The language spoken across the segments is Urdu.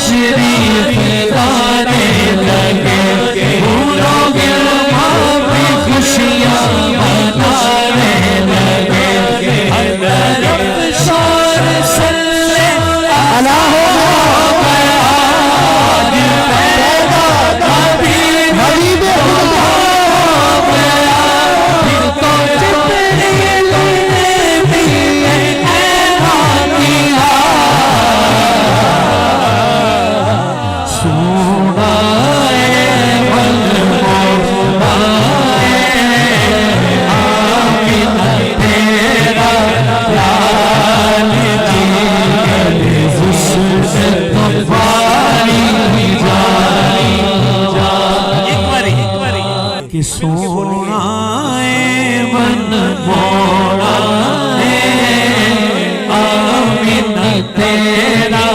تشریف لانے لگے پوروں گرما بھی خوشیاں منانے لگے طرف شور صلی اللہ سونا بن موڑا آمینہ تیرا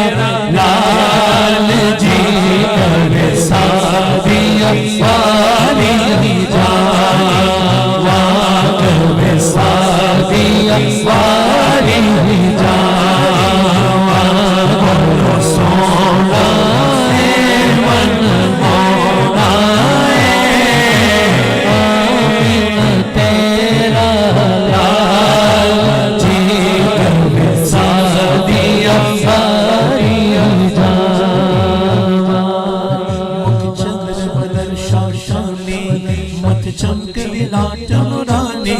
لال جی کر ساری افاری جان واقع ساری افاری جان سونا بن موڑا چمک لاٹ نورانی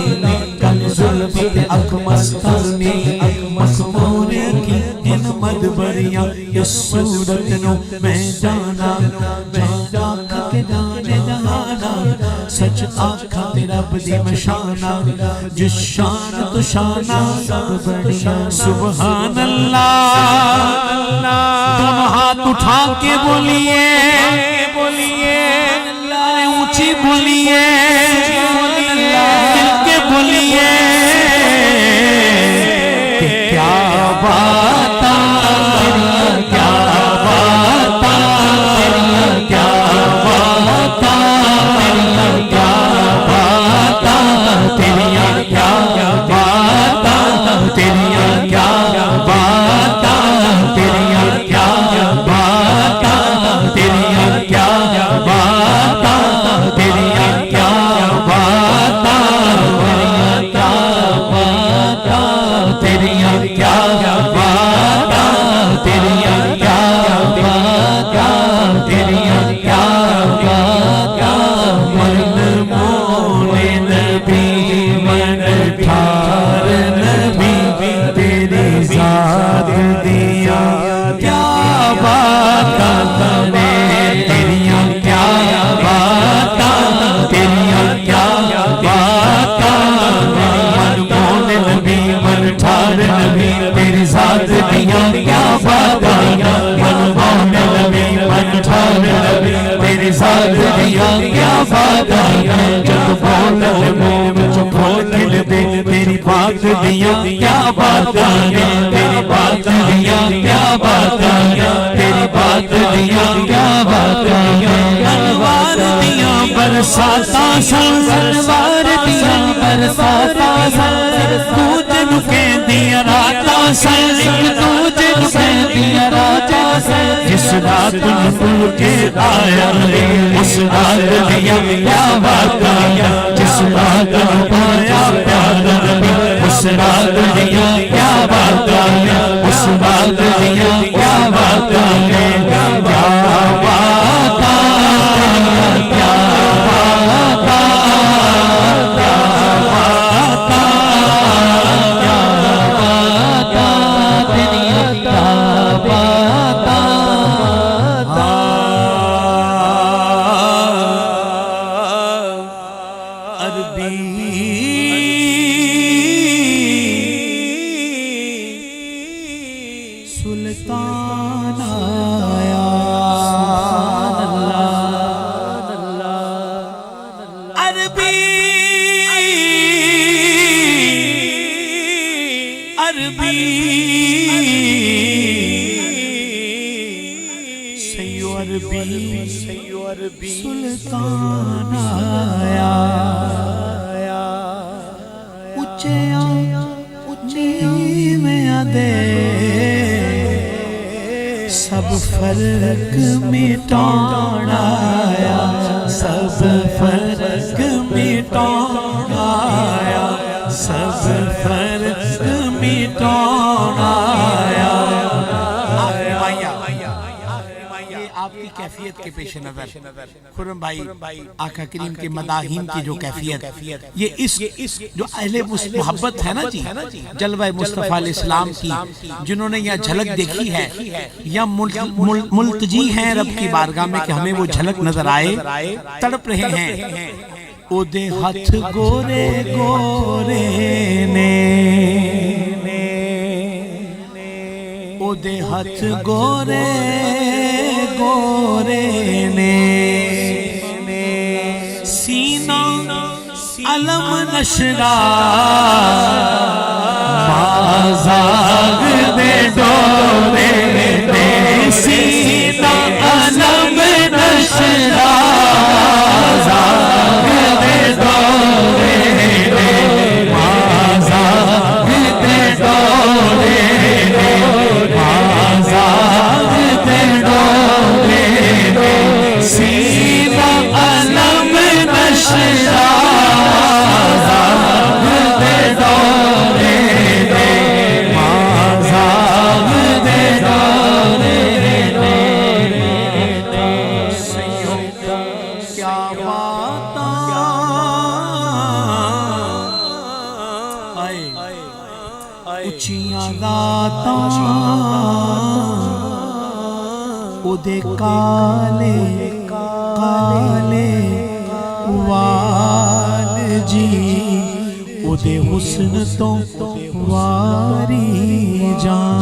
کل ظلم پہ اک مستانی مخمور کی ان مدبریاں اس صورت نو میں جانا آنکھ کے جانے جہانا سچ آنکھ تیرا بدی مشانہ جس شان تو شانہ سب بڑیاں سبحان اللہ دونوں ہاتھ اٹھا کے بولیے اونچی بولیے دل کے بولیے کہ کیا بات کیا بات کیا بات کیا بات تیریاں کیا بات تیریاں کیا بات تیریاں کیا بات تیریاں کیا بات تیریاں کیا بات تیریاں کیا بات تیریاں کیا بات تیریاں کیا بات من مونے نبی من ٹھار نبی تیری ذات دیا کیا بات تیریاں کیا بات تیریاں کیا بات من مونے نبی من ٹھار نبی تیری ذات دیا کیا بات من مونے نبی من ٹھار نبی تیری ذات دیا کیا بات جب بول موم جو کھول کھل دے تیری بات دیا کیا بات تیری بات دیا کیا بات تیری بات دیا کیا بات انوار دیا برساتا سن انوار دیا برساتا سن تجھ نکے دیا راتا سن تجھ نکے دیا راتا سن جس رات نکل کے آیا اس رات دیا کیا بات جس رات پایا پیار نبی اس رات دیا کیا بات اس رات دیا کیا بات کیا بات کیا سلطان آیا عربی عربی سیو عربی سلطان آیا اچھے میں آدے سب فرق مٹانا آیا سب فرق مٹانا آیا سب فرق مٹانا آیا آپ کی کیفیت کے پیش نظر خرم بھائی آقا کریم کے مداحین کی جو کیفیت یہ اس جو اہل محبت ہے نا جی جلوہ مصطفیٰ علیہ السلام کی جنہوں نے یہ جھلک دیکھی ہے یا ملتجی ہیں رب کی بارگاہ میں کہ ہمیں وہ جھلک نظر آئے تڑپ رہے ہیں او دے ہاتھ گورے گورے نے او دے ہاتھ گورے گورے نے سینہ علم نشرا بازاگ دے ڈورے نے سینہ علم نشرا بازاگ دے ڈورے نے بازاگ دے ڈورے نے بازاگ دے ڈورے سینہ علم نشرا بازاگ دے ڈورے بازاگ دے ڈورے کیا باتاں اچھیاں ذاتاں او دے کالے کالے وال جی او دے حسن تو واری جان